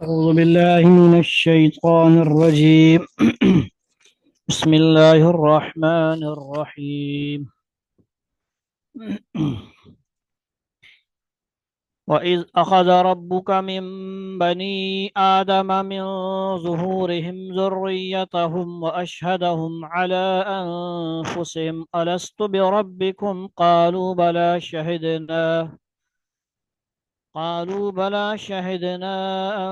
أعوذ بالله من الشيطان الرجيم. بسم الله الرحمن الرحيم. وإذ أخذ ربك من بني آدم من ظهورهم ذريتهم وأشهدهم على أنفسهم ألست بربكم قالوا بلى شهدنا أن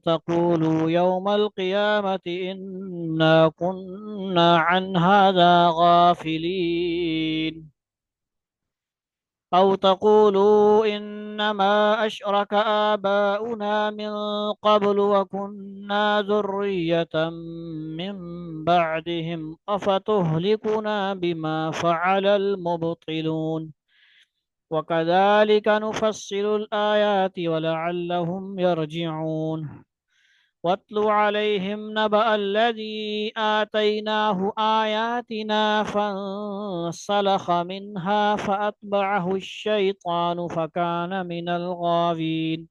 تقولوا يوم القيامة إنا كنا عن هذا غافلين أو تقولوا إنما أشرك آباؤنا من قبل وكنا ذرية من بعدهم أفتهلكنا بما فعل المبطلون وكذلك نفصل الآيات ولعلهم يرجعون واتل عليهم نبأ الذي آتيناه آياتنا فانسلخ منها فأتبعه الشيطان فكان من الغاوين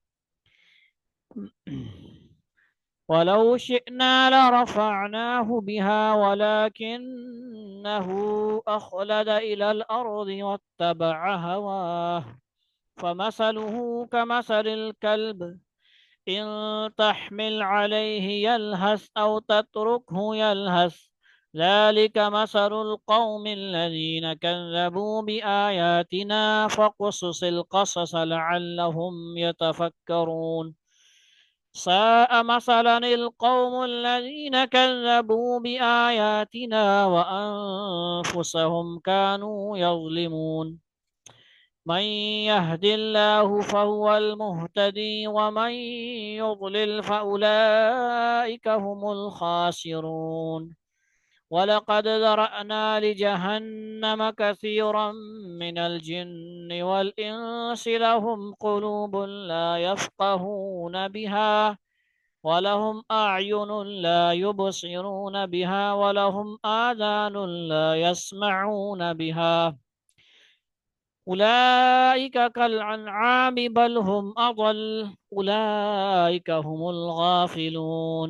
ولو شئنا لرفعناه بها ولكنه أخلد إلى الأرض واتبع هواه فمثله كمثل الكلب إن تحمل عليه يلهث أو تتركه يلهث ذلك مثل القوم الذين كذبوا بآياتنا فاقصص القصص لعلهم يتفكرون ساء مثلا القوم الذين كذبوا بآياتنا وأنفسهم كانوا يظلمون من يهد الله فهو المهتدي ومن يضلل فأولئك هم الخاسرون ولقد ذرأنا لجهنم كثيرا من الجن والإنس لهم قلوب لا يفقهون بها ولهم أعين لا يبصرون بها ولهم آذان لا يسمعون بها أولئك كالأنعام بل هم أضل أولئك هم الغافلون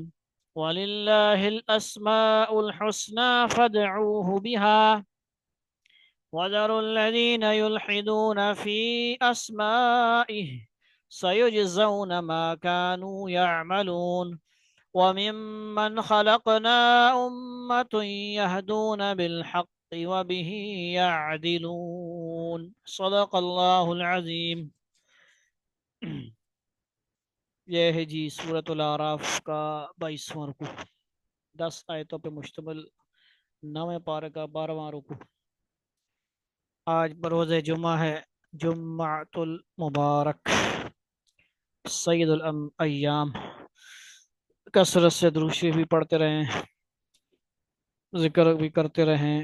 ولله الأسماء الحسنى فادعوه بها وذروا الذين يلحدون في أسمائه سيجزون ما كانوا يعملون وممن خلقنا أمة يهدون بالحق وبه يعدلون صدق اللہ العظیم۔ یہ ہے جی سورۃ الاعراف کا 22واں رکوع، 10 آیتوں پہ مشتمل 9ویں پارے کا 12واں رکوع۔ آج بروز جمعہ ہے، جمعۃ المبارک، سید الایام۔ کثرت سے درود شریف بھی پڑھتے رہیں، ذکر بھی کرتے رہیں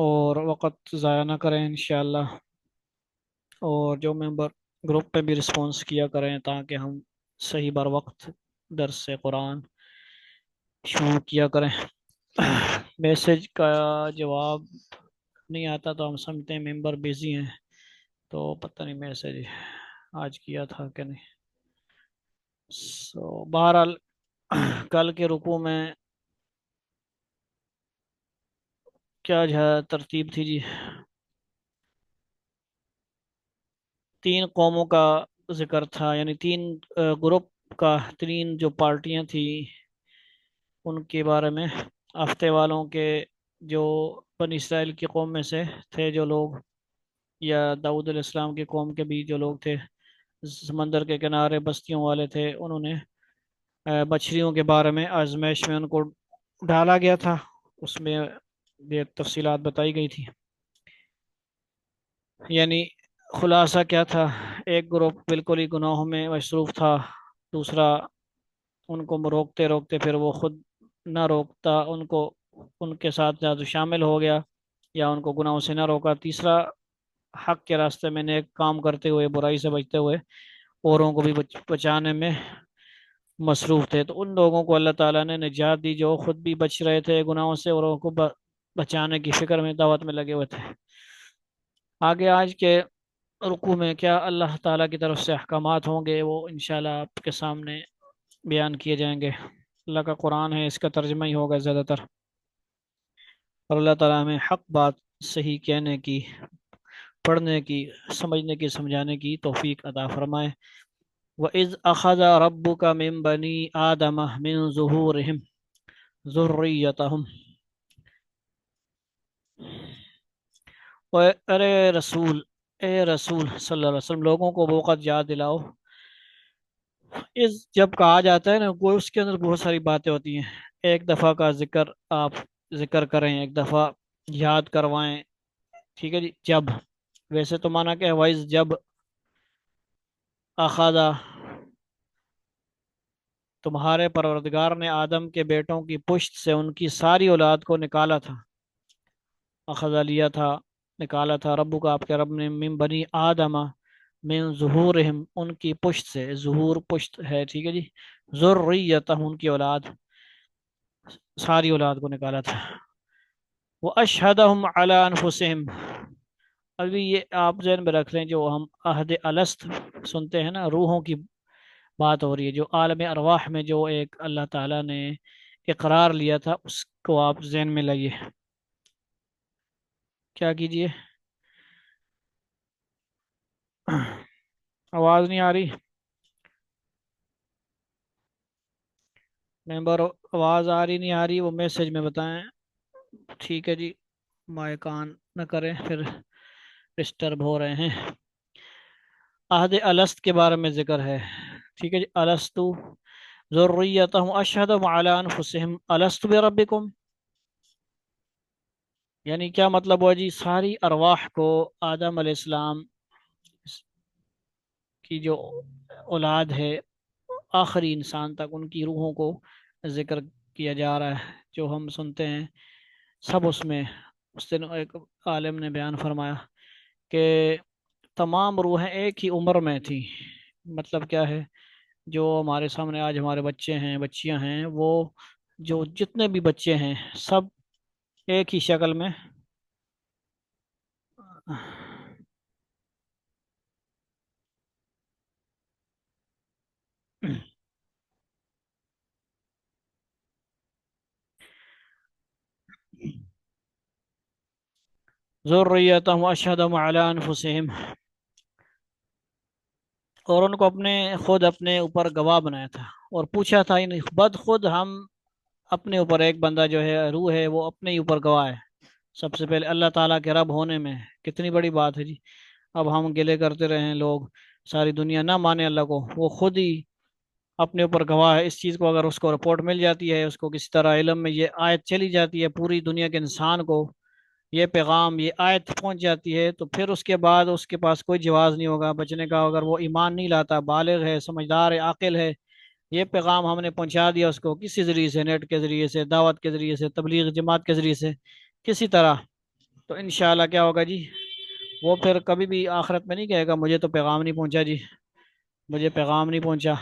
اور وقت ضائع نہ کریں انشاءاللہ، اور جو ممبر گروپ پہ بھی رسپانس کیا کریں تاکہ ہم صحیح بر وقت درس قرآن شروع کیا کریں۔ میسج کا جواب نہیں آتا تو ہم سمجھتے ہیں ممبر بیزی ہیں، تو پتہ نہیں میسج آج کیا تھا کہ نہیں۔ بہرحال کل کے رکوع میں کیا ترتیب تھی جی؟ 3 قوموں کا ذکر تھا، یعنی 3 گروپ کا، 3 جو پارٹیاں تھیں ان کے بارے میں، ہفتے والوں کے جو بنی اسرائیل کی قوم میں سے تھے جو لوگ، یا داؤد علیہ السلام کی قوم کے بھی جو لوگ تھے، سمندر کے کنارے بستیوں والے تھے، انہوں نے مچھلیوں کے بارے میں آزمائش میں ان کو ڈالا گیا تھا، اس میں یہ تفصیلات بتائی گئی تھی۔ یعنی خلاصہ کیا تھا؟ ایک گروپ بالکل ہی گناہوں میں مصروف تھا، دوسرا ان کو روکتے روکتے پھر وہ خود نہ روکتا، ان کے ساتھ زیادہ شامل ہو گیا یا ان کو گناہوں سے نہ روکا، تیسرا حق کے راستے میں نیک کام کرتے ہوئے، برائی سے بچتے ہوئے اوروں کو بھی بچانے میں مصروف تھے۔ تو ان لوگوں کو اللہ تعالیٰ نے نجات دی جو خود بھی بچ رہے تھے گناہوں سے، اوروں کو بچانے کی فکر میں، دعوت میں لگے ہوئے تھے۔ آگے آج کے رکوع میں کیا اللہ تعالیٰ کی طرف سے احکامات ہوں گے وہ انشاءاللہ آپ کے سامنے بیان کیے جائیں گے۔ اللہ کا قرآن ہے، اس کا ترجمہ ہی ہوگا زیادہ تر، اور اللہ تعالیٰ ہمیں حق بات صحیح کہنے کی، پڑھنے کی، سمجھنے کی، سمجھانے کی توفیق عطا فرمائے۔ وَإِذْ أَخَذَ رَبُّكَ مِنْ بَنِي آدَمَ مِنْ ظُهُورِهِمْ ذُرِّيَّتَهُمْ، ارے رسول، اے رسول صلی اللہ علیہ وسلم، لوگوں کو وہ وقت یاد دلاؤ، اس جب کہا جاتا ہے نا وہ اس کے اندر بہت ساری باتیں ہوتی ہیں۔ ایک دفعہ کا ذکر آپ ذکر کریں، ایک دفعہ یاد کروائیں، ٹھیک ہے جی۔ جب، ویسے تو مانا کہ وائز جب اخذا، تمہارے پروردگار نے آدم کے بیٹوں کی پشت سے ان کی ساری اولاد کو نکالا تھا، اخذا لیا تھا، نکالا تھا، ربو کا آپ کے رب نے، من بنی آدم، من ظہورہم ان کی پشت سے، ظہور پشت ہے، ٹھیک ہے جی، ذریتہم ان کی اولاد، ساری اولاد کو نکالا تھا۔ واشہدہم علی انفسہم، ابھی یہ آپ ذہن میں رکھ لیں، جو ہم عہد الست سنتے ہیں نا، روحوں کی بات ہو رہی ہے، جو عالم ارواح میں جو ایک اللہ تعالیٰ نے اقرار لیا تھا، اس کو آپ ذہن میں لائیے۔ کیا کیجئے؟ آواز نہیں آ رہی ممبر؟ آواز آ رہی نہیں آ رہی وہ میسج میں بتائیں، ٹھیک ہے جی، مائک آن نہ کریں پھر ڈسٹرب ہو رہے ہیں۔ عہد الست کے بارے میں ذکر ہے، ٹھیک ہے جی، الستو ذریتہم اشہدہم علی انفسہم الست بربکم، یعنی کیا مطلب ہوا جی؟ ساری ارواح کو آدم علیہ السلام کی جو اولاد ہے، آخری انسان تک ان کی روحوں کو ذکر کیا جا رہا ہے، جو ہم سنتے ہیں سب اس میں۔ اس دن ایک عالم نے بیان فرمایا کہ تمام روحیں ایک ہی عمر میں تھیں، مطلب کیا ہے؟ جو ہمارے سامنے آج ہمارے بچے ہیں، بچیاں ہیں، وہ جو جتنے بھی بچے ہیں سب ایک ہی شکل میں ذریتہم اشہدہم علی انفسہم، اور ان کو اپنے خود اپنے اوپر گواہ بنایا تھا، اور پوچھا تھا ان بد خود ہم اپنے اوپر، ایک بندہ جو ہے روح ہے وہ اپنے ہی اوپر گواہ ہے، سب سے پہلے اللہ تعالیٰ کے رب ہونے میں، کتنی بڑی بات ہے جی۔ اب ہم گلے کرتے رہیں، لوگ ساری دنیا نہ مانے اللہ کو، وہ خود ہی اپنے اوپر گواہ ہے اس چیز کو۔ اگر اس کو رپورٹ مل جاتی ہے، اس کو کسی طرح علم میں یہ آیت چلی جاتی ہے، پوری دنیا کے انسان کو یہ پیغام، یہ آیت پہنچ جاتی ہے، تو پھر اس کے بعد اس کے پاس کوئی جواز نہیں ہوگا بچنے کا۔ اگر وہ ایمان نہیں لاتا، بالغ ہے، سمجھدار ہے، عاقل ہے، یہ پیغام ہم نے پہنچا دیا اس کو کسی ذریعے سے، نیٹ کے ذریعے سے، دعوت کے ذریعے سے، تبلیغ جماعت کے ذریعے سے، کسی طرح، تو انشاءاللہ کیا ہوگا جی؟ وہ پھر کبھی بھی آخرت میں نہیں کہے گا مجھے تو پیغام نہیں پہنچا جی، مجھے پیغام نہیں پہنچا۔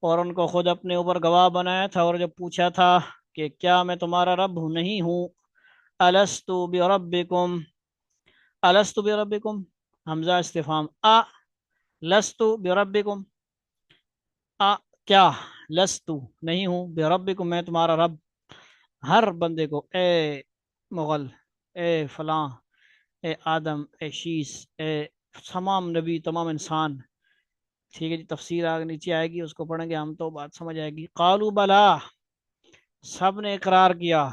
اور ان کو خود اپنے اوپر گواہ بنایا تھا، اور جب پوچھا تھا کہ کیا میں تمہارا رب ہوں نہیں ہوں، الستو بربکم، الستو بربکم، حمزہ استفہام، لستو بربکم، کیا، لستو نہیں ہوں، بربکم میں تمہارا رب، ہر بندے کو، اے مغل، اے فلاں، اے آدم، اے شیس، اے تمام نبی، تمام انسان، ٹھیک ہے جی۔ تفسیر آگے نیچے آئے گی، اس کو پڑھیں گے ہم تو بات سمجھ آئے گی۔ قالوا بلا، سب نے اقرار کیا،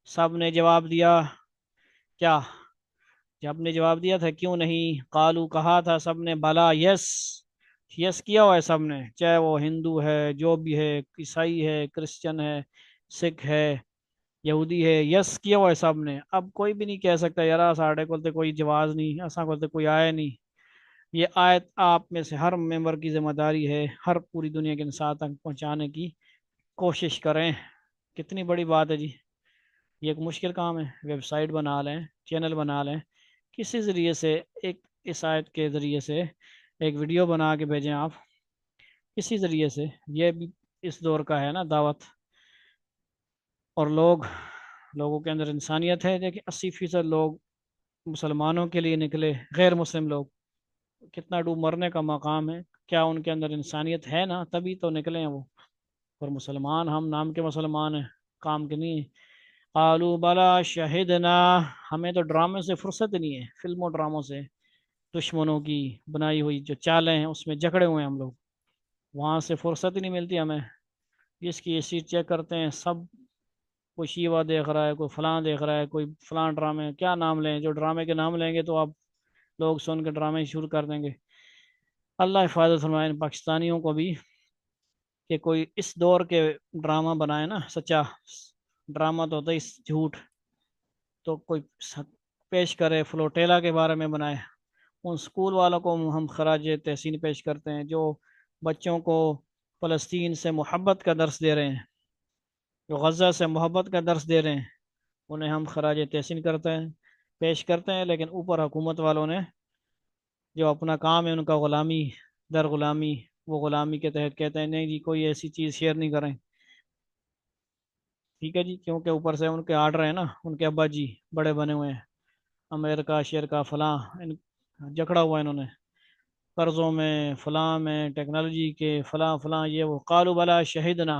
سب نے جواب دیا، کیا؟ جب نے جواب دیا تھا کیوں نہیں، قالو کہا تھا سب نے، بلا یس، یس کیا ہوا ہے سب نے، چاہے وہ ہندو ہے، جو بھی ہے، عیسائی ہے، کرسچن ہے، سکھ ہے، یہودی ہے، یس کیا ہوا ہے سب نے۔ اب کوئی بھی نہیں کہہ سکتا یار ساڑھے کو کوئی جواز نہیں، اساں کو کوئی آیا نہیں۔ یہ آیت آپ میں سے ہر ممبر کی ذمہ داری ہے، ہر پوری دنیا کے انسان تک پہنچانے کی کوشش کریں۔ کتنی بڑی بات ہے جی، یہ ایک مشکل کام ہے۔ ویب سائٹ بنا لیں، چینل بنا لیں، کسی ذریعے سے، ایک اس آیت کے ذریعے سے ایک ویڈیو بنا کے بھیجیں آپ، کسی ذریعے سے، یہ بھی اس دور کا ہے نا دعوت۔ اور لوگوں کے اندر انسانیت ہے، دیکھیں 80% لوگ مسلمانوں کے لیے نکلے، غیر مسلم لوگ کتنا ڈوب مرنے کا مقام ہے، کیا ان کے اندر انسانیت ہے نا، تبھی تو نکلے ہیں وہ، اور مسلمان ہم نام کے مسلمان ہیں، کام کے نہیں ہیں۔ قالوا بلا شہدنا، ہمیں تو ڈرامے سے فرصت نہیں ہے، فلموں ڈراموں سے، دشمنوں کی بنائی ہوئی جو چالیں ہیں اس میں جکڑے ہوئے ہیں ہم لوگ، وہاں سے فرصت ہی نہیں ملتی ہمیں۔ جس کی اسی چیک کرتے ہیں سب، کوئی شیوا دیکھ رہا ہے، کوئی فلاں دیکھ رہا ہے، کوئی فلاں ڈرامے، کیا نام لیں، جو ڈرامے کے نام لیں گے تو آپ لوگ سن کے ڈرامے شروع کر دیں گے۔ اللہ حفاظت فرمائے ان پاکستانیوں کو بھی، کہ کوئی اس دور کے ڈرامہ بنائے نا، سچا ڈرامہ تو ہوتا ہے جھوٹ، تو کوئی پیش کرے، فلوٹیلا کے بارے میں بنائے۔ ان سکول والوں کو ہم خراج تحسین پیش کرتے ہیں جو بچوں کو فلسطین سے محبت کا درس دے رہے ہیں، جو غزہ سے محبت کا درس دے رہے ہیں، انہیں ہم خراج تحسین کرتے ہیں، پیش کرتے ہیں، لیکن اوپر حکومت والوں نے جو اپنا کام ہے ان کا غلامی در غلامی، وہ غلامی کے تحت کہتے ہیں نہیں جی کوئی ایسی چیز شیئر نہیں کریں، ٹھیک ہے جی، کیونکہ اوپر سے ان کے آرڈر ہیں نا، ان کے ابا جی بڑے بنے ہوئے ہیں، امریکہ شیئر کا فلاں، جکڑا ہوا ہے انہوں نے قرضوں میں، فلاں میں، ٹیکنالوجی کے فلاں فلاں، یہ وہ، قالوا بلا شہدنا،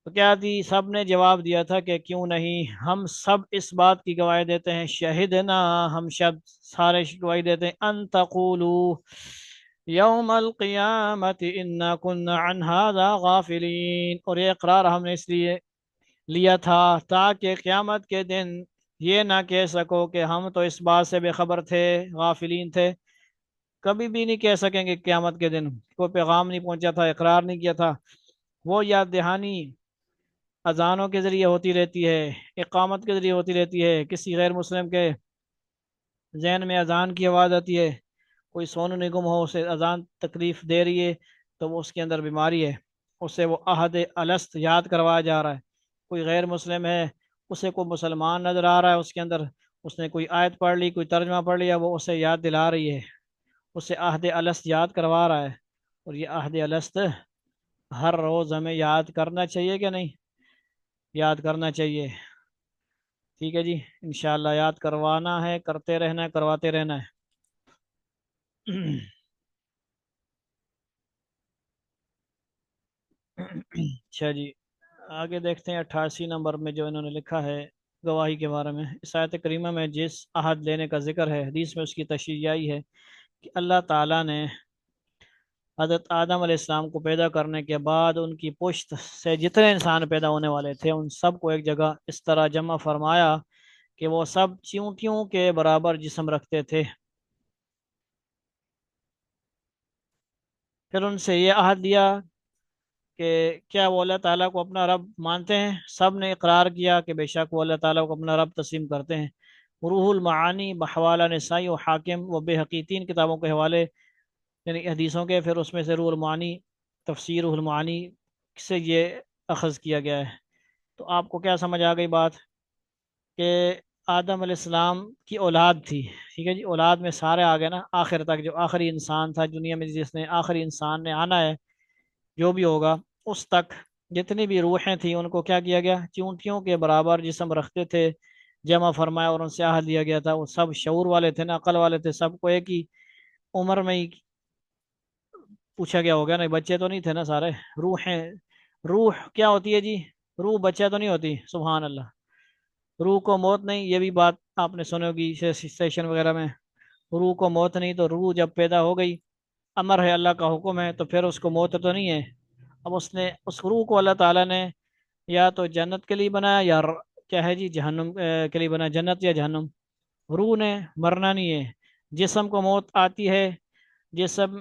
تو کیا تھی، سب نے جواب دیا تھا کہ کیوں نہیں، ہم سب اس بات کی گواہی دیتے ہیں، شہدنا، ہم شب سارے گواہی دیتے ہیں، ان تقولوا یوم القیامت انا كنا عن هذا غافلین، اور یہ اقرار ہم نے اس لیے لیا تھا تاکہ قیامت کے دن یہ نہ کہہ سکو کہ ہم تو اس بات سے بے خبر تھے، غافلین تھے، کبھی بھی نہیں کہہ سکیں گے قیامت کے دن، کوئی پیغام نہیں پہنچا تھا، اقرار نہیں کیا تھا، وہ یاد دہانی اذانوں کے ذریعے ہوتی رہتی ہے، اقامت کے ذریعے ہوتی رہتی ہے، کسی غیر مسلم کے ذہن میں اذان کی آواز آتی ہے، کوئی سون نگم ہو، اسے اذان تکلیف دے رہی ہے تو وہ اس کے اندر بیماری ہے، اسے وہ عہد الست یاد کروایا جا رہا ہے، کوئی غیر مسلم ہے، اسے کوئی مسلمان نظر آ رہا ہے اس کے اندر، اس نے کوئی آیت پڑھ لی، کوئی ترجمہ پڑھ لیا، وہ اسے یاد دلا رہی ہے، اسے عہد الست یاد کروا رہا ہے، اور یہ عہد الست ہر روز ہمیں یاد کرنا چاہیے کہ نہیں، یاد کرنا چاہیے، ٹھیک ہے جی، انشاءاللہ یاد کروانا ہے، کرتے رہنا ہے، کرواتے رہنا ہے۔ اچھا جی، آگے دیکھتے ہیں 88 نمبر میں جو انہوں نے لکھا ہے گواہی کے بارے میں، اس آیت کریمہ میں جس عہد لینے کا ذکر ہے، حدیث میں اس کی تشریح آئی ہے کہ اللہ تعالیٰ نے حضرت آدم علیہ السلام کو پیدا کرنے کے بعد ان کی پشت سے جتنے انسان پیدا ہونے والے تھے ان سب کو ایک جگہ اس طرح جمع فرمایا کہ وہ سب چیونٹیوں کے برابر جسم رکھتے تھے، پھر ان سے یہ عہد دیا کہ کیا وہ اللہ تعالیٰ کو اپنا رب مانتے ہیں، سب نے اقرار کیا کہ بے شک وہ اللہ تعالیٰ کو اپنا رب تسلیم کرتے ہیں۔ روح المعانی بحوالہ نسائی و حاکم و بے حقی، تین کتابوں کے حوالے یعنی حدیثوں کے، پھر اس میں سے روح المعانی، تفسیر روح المعانی سے یہ اخذ کیا گیا ہے۔ تو آپ کو کیا سمجھ آ گئی بات، کہ آدم علیہ السلام کی اولاد تھی، ٹھیک ہے جی، اولاد میں سارے آ گئے نا، آخر تک جو آخری انسان تھا دنیا میں، جس نے آخری انسان نے آنا ہے، جو بھی ہوگا اس تک جتنی بھی روحیں تھیں ان کو کیا کیا گیا، چونٹیوں کے برابر جسم رکھتے تھے، جمع فرمایا، اور ان سے عہد لیا گیا تھا، وہ سب شعور والے تھے نا، عقل والے تھے، سب کو ایک ہی عمر میں ہی پوچھا گیا ہوگا نا، بچے تو نہیں تھے نا سارے، روحیں، روح کیا ہوتی ہے جی، روح بچہ تو نہیں ہوتی، سبحان اللہ، روح کو موت نہیں، یہ بھی بات آپ نے سنی ہوگی سیشن وغیرہ میں، روح کو موت نہیں، تو روح جب پیدا ہو گئی، امر ہے، اللہ کا حکم ہے، تو پھر اس کو موت تو نہیں ہے، اب اس نے اس روح کو اللہ تعالیٰ نے یا تو جنت کے لیے بنایا یا کیا ہے جی جہنم کے لیے بنایا، جنت یا جہنم، روح نے مرنا نہیں ہے، جسم کو موت آتی ہے، جسم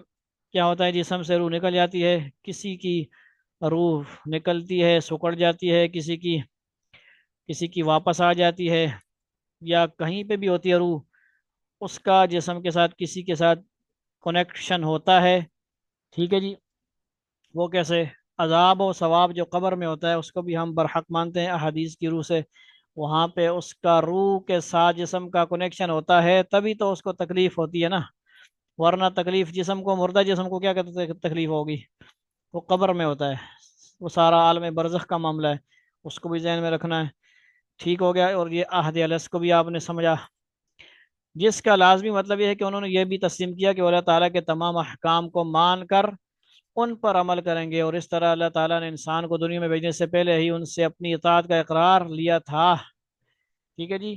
کیا ہوتا ہے، جسم سے روح نکل جاتی ہے، کسی کی روح نکلتی ہے سکڑ جاتی ہے، کسی کی واپس آ جاتی ہے، یا کہیں پہ بھی ہوتی ہے روح، اس کا جسم کے ساتھ کسی کے ساتھ کنیکشن ہوتا ہے، ٹھیک ہے جی، وہ کیسے، عذاب و ثواب جو قبر میں ہوتا ہے اس کو بھی ہم برحق مانتے ہیں احادیث کی روح سے، وہاں پہ اس کا روح کے ساتھ جسم کا کنیکشن ہوتا ہے، تبھی تو اس کو تکلیف ہوتی ہے نا، ورنہ تکلیف جسم کو، مردہ جسم کو کیا کہتے تکلیف ہوگی، وہ قبر میں ہوتا ہے، وہ سارا عالم برزخ کا معاملہ ہے، اس کو بھی ذہن میں رکھنا ہے، ٹھیک ہو گیا، اور یہ عہد الست کو بھی آپ نے سمجھا، جس کا لازمی مطلب یہ ہے کہ انہوں نے یہ بھی تسلیم کیا کہ وہ اللہ تعالیٰ کے تمام احکام کو مان کر ان پر عمل کریں گے، اور اس طرح اللہ تعالیٰ نے انسان کو دنیا میں بھیجنے سے پہلے ہی ان سے اپنی اطاعت کا اقرار لیا تھا۔ ٹھیک ہے جی۔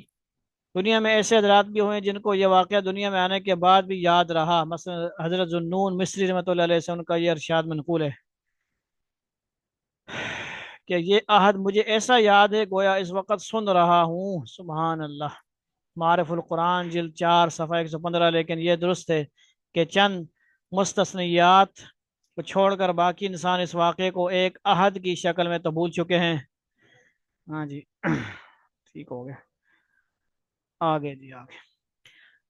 دنیا میں ایسے حضرات بھی ہوئے ہیں جن کو یہ واقعہ دنیا میں آنے کے بعد بھی یاد رہا، مثلا حضرت ذوالنون مصری رحمۃ اللہ علیہ سے ان کا یہ ارشاد منقول ہے کہ یہ عہد مجھے ایسا یاد ہے گویا اس وقت سن رہا ہوں۔ سبحان اللہ۔ معارف القرآن جلد 4 صفحہ 115۔ لیکن یہ درست ہے کہ چند مستثنیات کو چھوڑ کر باقی انسان اس واقعے کو ایک عہد کی شکل میں تو بھول چکے ہیں۔ ہاں جی ٹھیک ہو گیا، آگے جی آگے۔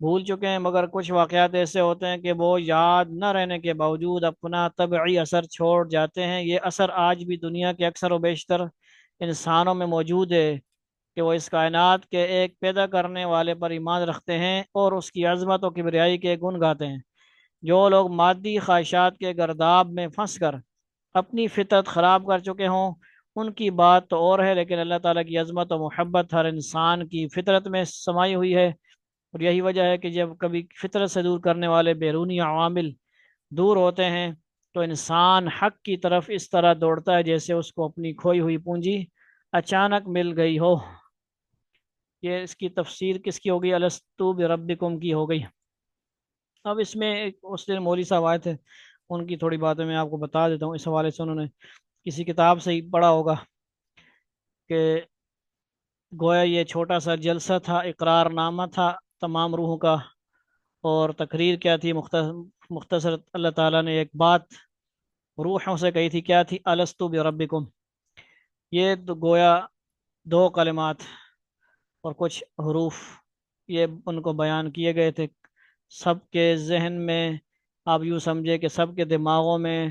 بھول چکے ہیں، مگر کچھ واقعات ایسے ہوتے ہیں کہ وہ یاد نہ رہنے کے باوجود اپنا طبعی اثر چھوڑ جاتے ہیں۔ یہ اثر آج بھی دنیا کے اکثر و بیشتر انسانوں میں موجود ہے کہ وہ اس کائنات کے ایک پیدا کرنے والے پر ایمان رکھتے ہیں اور اس کی عظمت و کبریائی کے گن گاتے ہیں۔ جو لوگ مادی خواہشات کے گرداب میں پھنس کر اپنی فطرت خراب کر چکے ہوں ان کی بات تو اور ہے، لیکن اللہ تعالیٰ کی عظمت و محبت ہر انسان کی فطرت میں سمائی ہوئی ہے، اور یہی وجہ ہے کہ جب کبھی فطرت سے دور کرنے والے بیرونی عوامل دور ہوتے ہیں تو انسان حق کی طرف اس طرح دوڑتا ہے جیسے اس کو اپنی کھوئی ہوئی پونجی اچانک مل گئی ہو۔ یہ اس کی تفسیر کس کی ہو گئی؟ الستو بربکم کی ہو گئی۔ اب اس میں اس دن مولوی صاحب آئے تھے، ان کی تھوڑی باتیں میں آپ کو بتا دیتا ہوں۔ اس حوالے سے انہوں نے کسی کتاب سے ہی پڑھا ہوگا کہ گویا یہ چھوٹا سا جلسہ تھا، اقرار نامہ تھا تمام روحوں کا، اور تقریر کیا تھی؟ مختصر اللہ تعالیٰ نے ایک بات روحوں سے کہی تھی، کیا تھی؟ الستو بربکم۔ یہ تو گویا 2 کلمات اور کچھ حروف یہ ان کو بیان کیے گئے تھے۔ سب کے ذہن میں، آپ یوں سمجھے کہ سب کے دماغوں میں،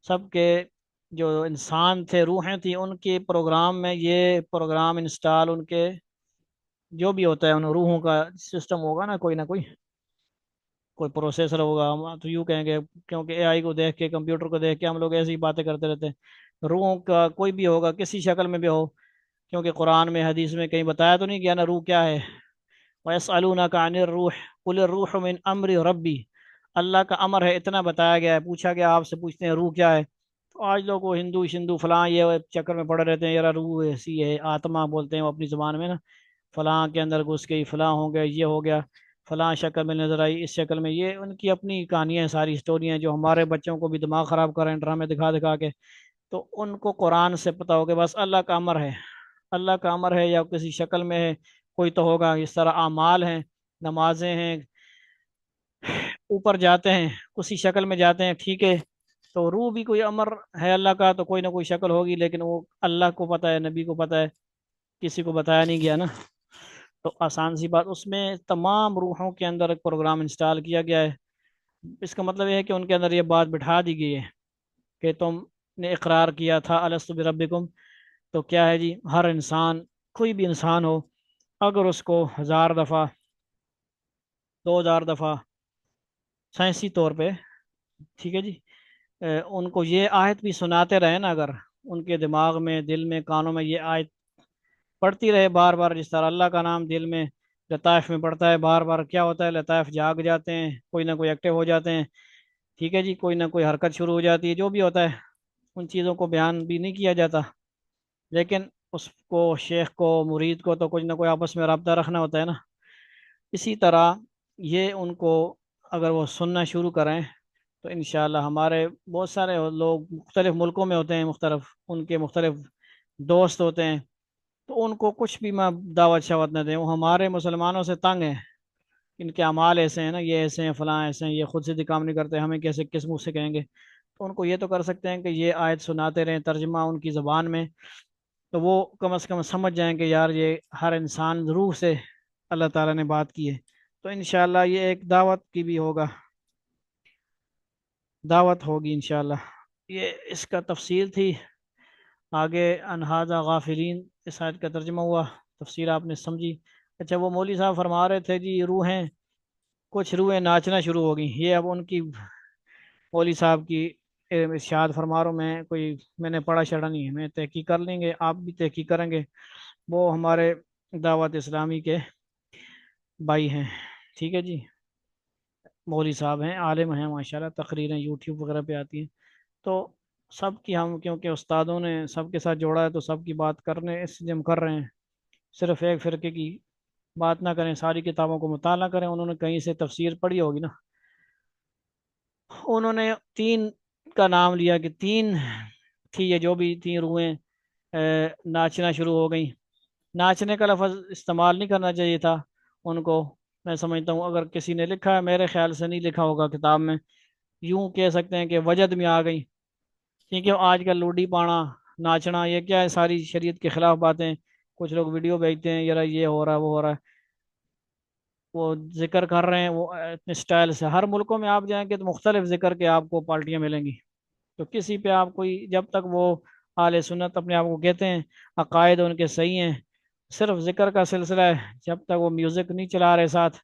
سب کے جو انسان تھے، روحیں تھیں، ان کے پروگرام میں یہ پروگرام انسٹال، ان کے جو بھی ہوتا ہے ان روحوں کا سسٹم ہوگا نا، کوئی نہ کوئی پروسیسر ہوگا، ہم تو یوں کہیں گے کیونکہ اے آئی کو دیکھ کے، کمپیوٹر کو دیکھ کے ہم لوگ ایسی باتیں کرتے رہتے ہیں۔ روحوں کا کوئی بھی ہوگا کسی شکل میں بھی ہو، کیونکہ قرآن میں حدیث میں کہیں بتایا تو نہیں گیا نا روح کیا ہے۔ وَيَسْأَلُونَكَ عَنِ الرُّوحِ قُلِ الرُّوحُ مِنْ أَمْرِ رَبِّي۔ اللہ کا امر ہے، اتنا بتایا گیا ہے۔ پوچھا گیا آپ سے، پوچھتے ہیں روح کیا ہے؟ تو آج لوگ وہ ہندو شندو فلاں یہ چکر میں پڑے رہتے ہیں، یار روح ایسی ہے، آتما بولتے ہیں وہ اپنی زبان میں نا، فلاں کے اندر گھس گئی، فلاں ہو گیا، یہ ہو گیا، فلاں شکل میں نظر آئی، اس شکل میں۔ یہ ان کی اپنی کہانیاں ہیں، ساری اسٹوریاں جو ہمارے بچوں کو بھی دماغ خراب کر رہے ہیں ڈرامے دکھا دکھا کے۔ تو ان کو قرآن سے پتہ ہو کہ بس اللہ کا امر ہے، اللہ کا امر ہے یا کسی شکل میں ہے، کوئی تو ہوگا۔ اس طرح اعمال ہیں، نمازیں ہیں، اوپر جاتے ہیں کسی شکل میں جاتے ہیں، ٹھیک ہے۔ تو روح بھی کوئی امر ہے اللہ کا، تو کوئی نہ کوئی شکل ہوگی، لیکن وہ اللہ کو پتہ ہے، نبی کو پتہ ہے، کسی کو بتایا نہیں گیا نا۔ تو آسان سی بات، اس میں تمام روحوں کے اندر ایک پروگرام انسٹال کیا گیا ہے۔ اس کا مطلب یہ ہے کہ ان کے اندر یہ بات بٹھا دی گئی ہے کہ تم نے اقرار کیا تھا الست بربکم، تو کیا ہے جی، ہر انسان، کوئی بھی انسان ہو، اگر اس کو 1000 دفعہ، 2000 دفعہ سائنسی طور پہ، ٹھیک ہے جی، ان کو یہ آیت بھی سناتے رہے نا، اگر ان کے دماغ میں، دل میں، کانوں میں یہ آیت پڑھتی رہے بار بار، جس طرح اللہ کا نام دل میں لطائف میں پڑھتا ہے بار بار، کیا ہوتا ہے؟ لطائف جاگ جاتے ہیں، کوئی نہ کوئی ایکٹیو ہو جاتے ہیں، ٹھیک ہے جی، کوئی نہ کوئی حرکت شروع ہو جاتی ہے، جو بھی ہوتا ہے ان چیزوں کو بیان بھی نہیں کیا جاتا، لیکن اس کو، شیخ کو، مرید کو تو کچھ نہ کوئی آپس میں رابطہ رکھنا ہوتا ہے نا۔ اسی طرح یہ ان کو اگر وہ سننا شروع کریں تو انشاءاللہ ہمارے بہت سارے لوگ مختلف ملکوں میں ہوتے ہیں، مختلف ان کے مختلف دوست ہوتے ہیں، تو ان کو کچھ بھی میں دعوت شاوت نہ دیں، وہ ہمارے مسلمانوں سے تنگ ہیں، ان کے اعمال ایسے ہیں نا، یہ ایسے ہیں، فلاں ایسے ہیں، یہ خود سے کام نہیں کرتے، ہمیں کیسے، کس منہ سے کہیں گے؟ تو ان کو یہ تو کر سکتے ہیں کہ یہ آیت سناتے رہیں ترجمہ ان کی زبان میں، تو وہ کم از کم سمجھ جائیں کہ یار یہ ہر انسان روح سے اللہ تعالیٰ نے بات کی ہے۔ تو انشاءاللہ یہ ایک دعوت کی بھی ہوگا، دعوت ہوگی انشاءاللہ۔ یہ اس کا تفصیل تھی۔ آگے انہاذا غافلین اس آیت کا ترجمہ ہوا، تفسیر آپ نے سمجھی۔ اچھا، وہ مولوی صاحب فرما رہے تھے جی روحیں، کچھ روحیں ناچنا شروع ہو گئیں، یہ اب ان کی، مولوی صاحب کی ارشاد فرما رہا ہوں میں، کوئی میں نے پڑھا شڑھا نہیں ہے، میں تحقیق کر لیں گے، آپ بھی تحقیق کریں گے، وہ ہمارے دعوت اسلامی کے بھائی ہیں، ٹھیک ہے جی، مولوی صاحب ہیں، عالم ہیں ماشاءاللہ، تقریریں یوٹیوب وغیرہ پہ آتی ہیں، تو سب کی ہم کیونکہ استادوں نے سب کے ساتھ جوڑا ہے تو سب کی بات کرنے اس لیے ہم کر رہے ہیں، صرف ایک فرقے کی بات نہ کریں، ساری کتابوں کو مطالعہ کریں۔ انہوں نے کہیں سے تفسیر پڑھی ہوگی نا، انہوں نے تین کا نام لیا کہ تین تھی، یہ جو بھی تین روحیں ناچنا شروع ہو گئیں۔ ناچنے کا لفظ استعمال نہیں کرنا چاہیے تھا ان کو، میں سمجھتا ہوں اگر کسی نے لکھا ہے، میرے خیال سے نہیں لکھا ہوگا کتاب میں، یوں کہہ سکتے ہیں کہ وجد میں آ گئی، کیونکہ آج کل لوڈی پانا، ناچنا، یہ کیا ہے، ساری شریعت کے خلاف باتیں، کچھ لوگ ویڈیو بھیجتے ہیں، یار یہ ہو رہا ہے وہ ہو رہا ہے، وہ ذکر کر رہے ہیں وہ اپنے سٹائل سے، ہر ملکوں میں آپ جائیں گے تو مختلف ذکر کے آپ کو پارٹیاں ملیں گی، تو کسی پہ آپ کوئی، جب تک وہ اہل سنت اپنے آپ کو کہتے ہیں، عقائد ان کے صحیح ہیں، صرف ذکر کا سلسلہ ہے، جب تک وہ میوزک نہیں چلا رہے ساتھ،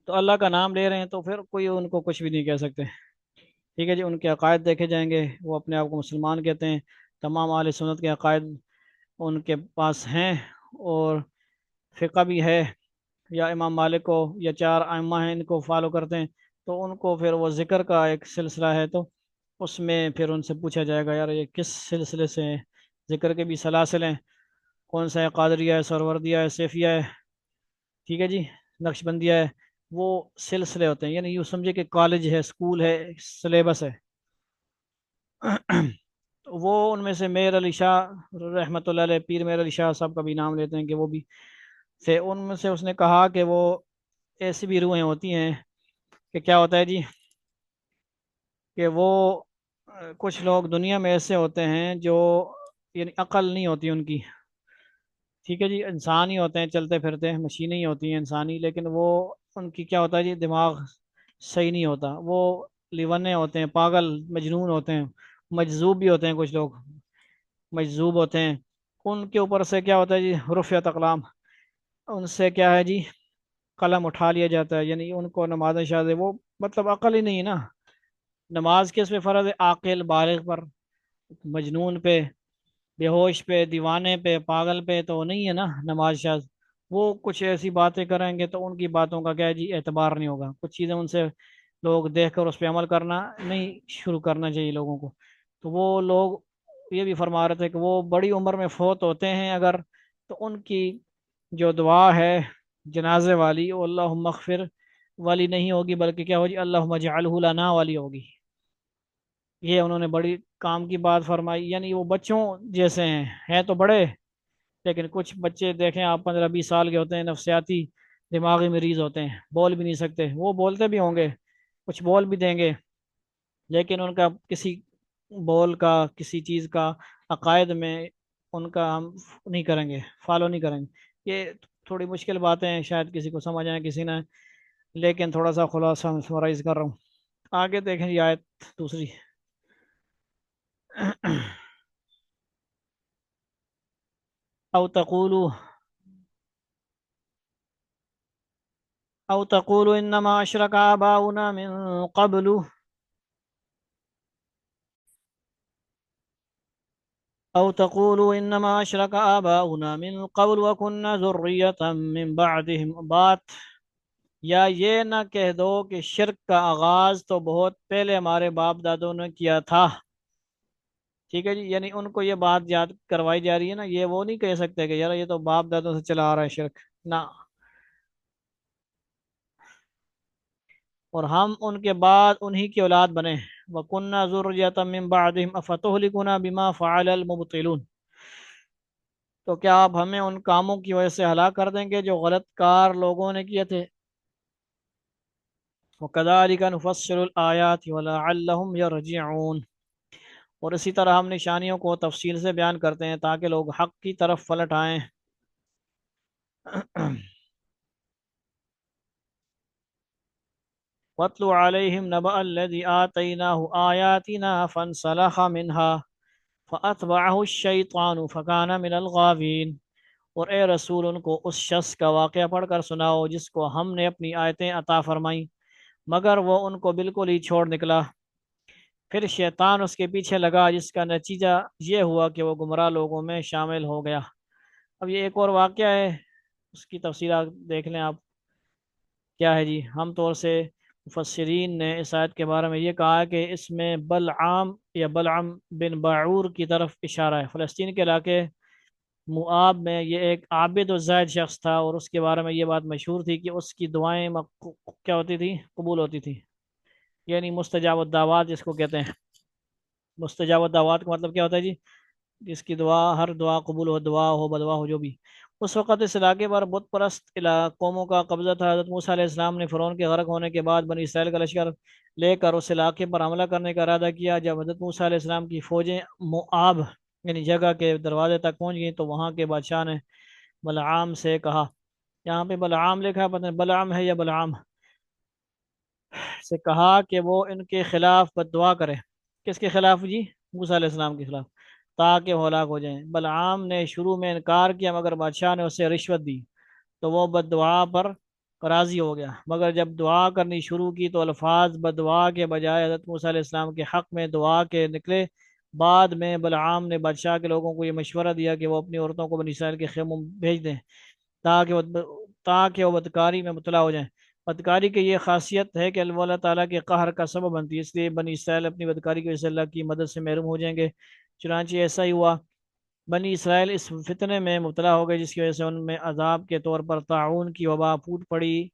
تو اللہ کا نام لے رہے ہیں، تو پھر کوئی ان کو کچھ بھی نہیں کہہ سکتے۔ ٹھیک ہے جی، ان کے عقائد دیکھے جائیں گے، وہ اپنے آپ کو مسلمان کہتے ہیں، تمام اہل سنت کے عقائد ان کے پاس ہیں، اور فقہ بھی ہے، یا امام مالک کو یا چار ائمہ ہیں ان کو فالو کرتے ہیں، تو ان کو پھر وہ ذکر کا ایک سلسلہ ہے، تو اس میں پھر ان سے پوچھا جائے گا، یار یہ کس سلسلے سے ہیں، ذکر کے بھی سلاسل ہیں، کون سا ہے، قادریہ ہے، سروردیہ ہے، سیفیہ ہے، ٹھیک ہے جی، نقش بندیہ ہے، وہ سلسلے ہوتے ہیں، یعنی یوں سمجھے کہ کالج ہے، اسکول ہے، سلیبس ہے۔ تو وہ ان میں سے میر علی شاہ رحمۃ اللہ علیہ، پیر میر علی شاہ صاحب کا بھی نام لیتے ہیں کہ وہ بھی سے، ان میں سے اس نے کہا کہ وہ ایسی بھی روحیں ہوتی ہیں کہ کیا ہوتا ہے جی، کہ وہ کچھ لوگ دنیا میں ایسے ہوتے ہیں جو، یعنی عقل نہیں ہوتی ان کی، ٹھیک ہے جی، انسان ہی ہوتے ہیں، چلتے پھرتے ہیں، مشینیں ہی ہوتی ہیں انسانی، لیکن وہ ان کی کیا ہوتا ہے جی، دماغ صحیح نہیں ہوتا، وہ لیونے ہوتے ہیں، پاگل مجنون ہوتے ہیں، مجذوب بھی ہوتے ہیں، کچھ لوگ مجذوب ہوتے ہیں، ان کے اوپر سے کیا ہوتا ہے جی، رفعت اقلام، ان سے کیا ہے جی، قلم اٹھا لیا جاتا ہے، یعنی ان کو نماز شاز وہ، مطلب عقل ہی نہیں ہے نا، نماز کس پہ فرض ہے، عاقل بالغ پر، مجنون پہ، بے ہوش پہ، دیوانے پہ، پاگل پہ تو نہیں ہے نا نماز شاز، وہ کچھ ایسی باتیں کریں گے تو ان کی باتوں کا کیا ہے جی، اعتبار نہیں ہوگا، کچھ چیزیں ان سے لوگ دیکھ کر اس پہ عمل کرنا نہیں شروع کرنا چاہیے لوگوں کو، تو وہ لوگ یہ بھی فرما رہے تھے کہ وہ بڑی عمر میں فوت ہوتے ہیں اگر، تو ان کی جو دعا ہے جنازے والی، وہ اللہم اغفر والی نہیں ہوگی، بلکہ کیا ہوگی، اللہم اجعلہ لنا والی ہوگی، یہ انہوں نے بڑی کام کی بات فرمائی، یعنی وہ بچوں جیسے ہیں تو بڑے، لیکن کچھ بچے دیکھیں آپ 15-20 سال کے ہوتے ہیں، نفسیاتی دماغی مریض ہوتے ہیں، بول بھی نہیں سکتے، وہ بولتے بھی ہوں گے، کچھ بول بھی دیں گے، لیکن ان کا کسی بول کا، کسی چیز کا عقائد میں ان کا ہم نہیں کریں گے، فالو نہیں کریں گے، یہ تھوڑی مشکل باتیں ہیں، شاید کسی کو سمجھ آئیں کسی نہ، لیکن تھوڑا سا خلاصہ سمرائز کر رہا ہوں، آگے دیکھیں یہ آیت دوسری۔ او تقولوا انما اشرك آباؤنا من قبل من قبل وكنا ذرية من بعدهم، بات یا یہ نہ کہہ دو کہ شرک کا آغاز تو بہت پہلے ہمارے باپ دادوں نے کیا تھا، ٹھیک ہے جی، یعنی ان کو یہ بات یاد کروائی جا رہی ہے نا، یہ وہ نہیں کہہ سکتے کہ یار یہ تو باپ دادوں سے چلا آ رہا ہے شرک، نہ، اور ہم ان کے بعد انہی کی اولاد بنے، وَكُنَّا ذُرِّيَّةً مِّن بَعْدِهِمْ أَفَتُهْلِكُنَا بِمَا فَعَلَ الْمُبْطِلُونَ، تو کیا آپ ہمیں ان کاموں کی وجہ سے ہلاک کر دیں گے جو غلط کار لوگوں نے کیے تھے، وَكَذَلِكَ نُفَصِّلُ الْآيَاتِ وَلَعَلَّهُمْ يَرْجِعُونَ، اور اسی طرح ہم نشانیوں کو تفصیل سے بیان کرتے ہیں تاکہ لوگ حق کی طرف پلٹ آئیں۔ وَاتْلُ عَلَيْهِمْ نَبَأَ الَّذِي آتَيْنَاهُ آيَاتِنَا فَانْسَلَخَ مِنْهَا فَأَتْبَعَهُ الشَّيْطَانُ فَكَانَ مِنَ الْغَاوِينَ، اور اے رسول ان کو اس شخص کا واقعہ پڑھ کر سناؤ جس کو ہم نے اپنی آیتیں عطا فرمائیں، مگر وہ ان کو بالکل ہی چھوڑ نکلا، پھر شیطان اس کے پیچھے لگا، جس کا نتیجہ یہ ہوا کہ وہ گمراہ لوگوں میں شامل ہو گیا۔ اب یہ ایک اور واقعہ ہے، اس کی تفصیلات دیکھ لیں آپ، کیا ہے جی؟ عام طور سے مفسرین نے اس آیت کے بارے میں یہ کہا کہ اس میں بلعام یا بلعم بن باعور کی طرف اشارہ ہے۔ فلسطین کے علاقے موآب میں یہ ایک عابد و زاہد شخص تھا، اور اس کے بارے میں یہ بات مشہور تھی کہ اس کی دعائیں کیا ہوتی تھی؟ قبول ہوتی تھی، یعنی مستجاب الدعوات جس کو کہتے ہیں۔ مستجاب الدعوات کا مطلب کیا ہوتا ہے جی؟ جس کی دعا، ہر دعا قبول ہو، دعا ہو بدعا ہو جو بھی۔ اس وقت اس علاقے پر بت پرست قوموں کا قبضہ تھا۔ حضرت موسیٰ علیہ السلام نے فرعون کے غرق ہونے کے بعد بنی اسرائیل کا لشکر لے کر اس علاقے پر حملہ کرنے کا ارادہ کیا۔ جب حضرت موسیٰ علیہ السلام کی فوجیں موآب یعنی جگہ کے دروازے تک پہنچ گئیں تو وہاں کے بادشاہ نے بلعام سے کہا، یہاں پہ بلعام لکھا ہے، پتہ نہیں بلعام ہے یا بلعام، سے کہا کہ وہ ان کے خلاف بد دعا کرے۔ کس کے خلاف جی؟ موسیٰ علیہ السلام کے خلاف، تاکہ وہ ہلاک ہو جائیں۔ بلعام نے شروع میں انکار کیا، مگر بادشاہ نے اسے رشوت دی تو وہ بد دعا پر راضی ہو گیا، مگر جب دعا کرنی شروع کی تو الفاظ بد دعا کے بجائے حضرت موسیٰ علیہ السلام کے حق میں دعا کے نکلے۔ بعد میں بلعام نے بادشاہ کے لوگوں کو یہ مشورہ دیا کہ وہ اپنی عورتوں کو بنی اسرائیل کے خیموں میں بھیج دیں تاکہ وہ بدکاری میں مبتلا ہو جائیں۔ بدکاری کی یہ خاصیت ہے کہ اللہ تعالیٰ کے قہر کا سبب بنتی ہے، اس لیے بنی اسرائیل اپنی بدکاری کی وجہ سے اللہ کی مدد سے محروم ہو جائیں گے۔ چنانچہ ایسا ہی ہوا، بنی اسرائیل اس فتنے میں مبتلا ہو گئے جس کی وجہ سے ان میں عذاب کے طور پر طاعون کی وبا پھوٹ پڑی۔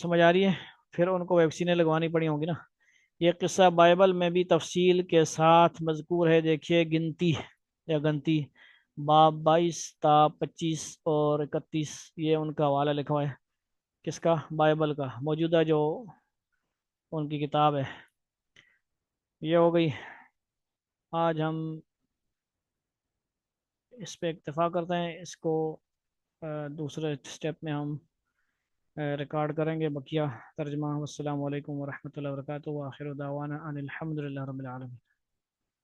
سمجھ آ رہی ہے؟ پھر ان کو ویکسینیں لگوانی پڑی ہوں گی نا۔ یہ قصہ بائبل میں بھی تفصیل کے ساتھ مذکور ہے، دیکھیے گنتی یا گنتی باب 22 تا 25 اور 31، یہ ان کا حوالہ لکھا ہوا ہے۔ کس کا؟ بائبل کا، موجودہ جو ان کی کتاب ہے۔ یہ ہو گئی، آج ہم اس پہ اکتفا کرتے ہیں، اس کو دوسرے سٹیپ میں ہم ریکارڈ کریں گے بقیہ ترجمہ۔ والسلام علیکم ورحمۃ اللہ وبرکاتہ، وآخر دعوانا ان الحمد للہ رب العالمین۔